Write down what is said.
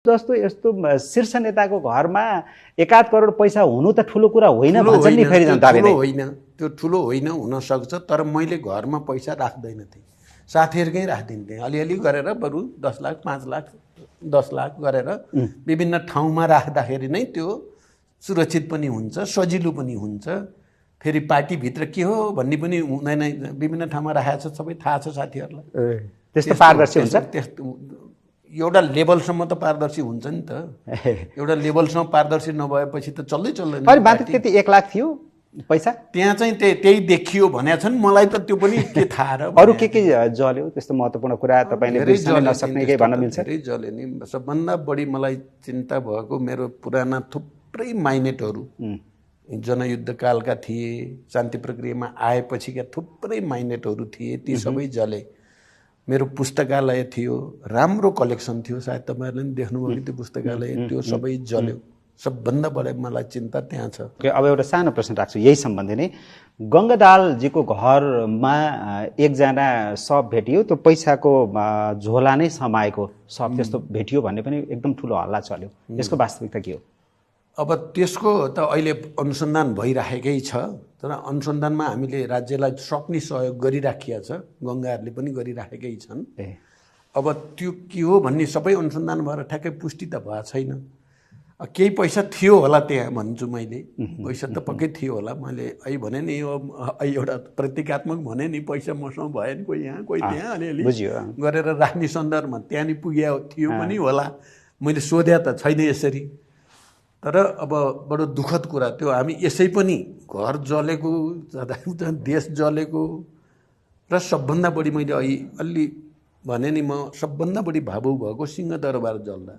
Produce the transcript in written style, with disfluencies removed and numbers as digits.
जस्तो यस्तो शीर्ष नेताको घरमा 1.5 करोड पैसा हुनु त ठुलो कुरा होइन भन्छन् नि फेरि जनताले। ठुलो होइन, त्यो ठुलो होइन हुन सक्छ, तर मैले घरमा पैसा राख्दैन थिएँ, साथीहरूकै राखिदिन्थेँ। अलिअलि गरेर बरु 10 लाख 5 लाख 10 लाख गरेर विभिन्न ठाउँमा राख्दाखेरि नै त्यो सुरक्षित पनि हुन्छ, सजिलो पनि हुन्छ। फेरि पार्टीभित्र के हो भन्ने पनि हुँदैन, विभिन्न ठाउँमा राखेको छ सबै थाहा छ साथीहरूलाई। त्यस्तो पारदर्शी हुन्छ। त्यस्तो एउटा लेभलसम्म त पारदर्शी हुन्छ नि त। एउटा लेभलसम्म पारदर्शी नभएपछि त चल्दैन। अनि बाटो त्यति 1 लाख थियो पैसा त्यहाँ चाहिँ त्यही देखियो भनेका छन्। मलाई त त्यो पनि के थाहा र अरू के जल्यो त्यस्तो महत्त्वपूर्ण कुरा तपाईँले बिर्सन नसक्ने केही भन्न मिल्छ? धेरै जल्यो नि। सबभन्दा बढी मलाई चिन्ता भएको मेरो पुराना थुप्रै माइनेटहरू जनयुद्धकालका थिए, शान्ति प्रक्रियामा आएपछिका थुप्रै माइनेटहरू थिए, ती सबै जले। मेरो पुस्तकालय थियो, राम्रो कलेक्सन थियो, सायद तपाईँहरूले पनि देख्नुभयो कि त्यो पुस्तकालय, त्यो सबै जल्यो। सबभन्दा बढी मलाई चिन्ता त्यहाँ छ। अब एउटा सानो प्रश्न राख्छु यही सम्बन्धी नै। गङ्गादालजीको घरमा एकजना शव भेटियो, त्यो पैसाको झोला नै समाएको शव त्यस्तो भेटियो भन्ने पनि एकदम ठुलो हल्ला चल्यो। यसको वास्तविकता के हो? अब त्यसको त अहिले अनुसन्धान भइराखेकै छ, तर अनुसन्धानमा हामीले राज्यलाई सक्ने सहयोग गरिराखिया छ, गङ्गाहरूले पनि गरिराखेकै छन्। अब त्यो के हो भन्ने सबै अनुसन्धान भएर ठ्याक्कै पुष्टि त भएको छैन। केही पैसा थियो होला त्यहाँ भन्छु मैले, पैसा त पक्कै थियो होला। मैले अहिले भने नि एउटा प्रतीकात्मक भने नि, पैसा मसँग भयो नि, कोही यहाँ कोही त्यहाँ अलिअलि गरेर राख्ने सन्दर्भमा त्यहाँ नि पुग्या थियो पनि होला। मैले सोध्या त छैन यसरी। तर अब बडो दुःखद कुरा त्यो, हामी यसै पनि घर जलेको, देश जलेको र सबभन्दा बढी मैले अलि भने नि म सबभन्दा बढी भावुक भएको सिंहदरबार जल्दा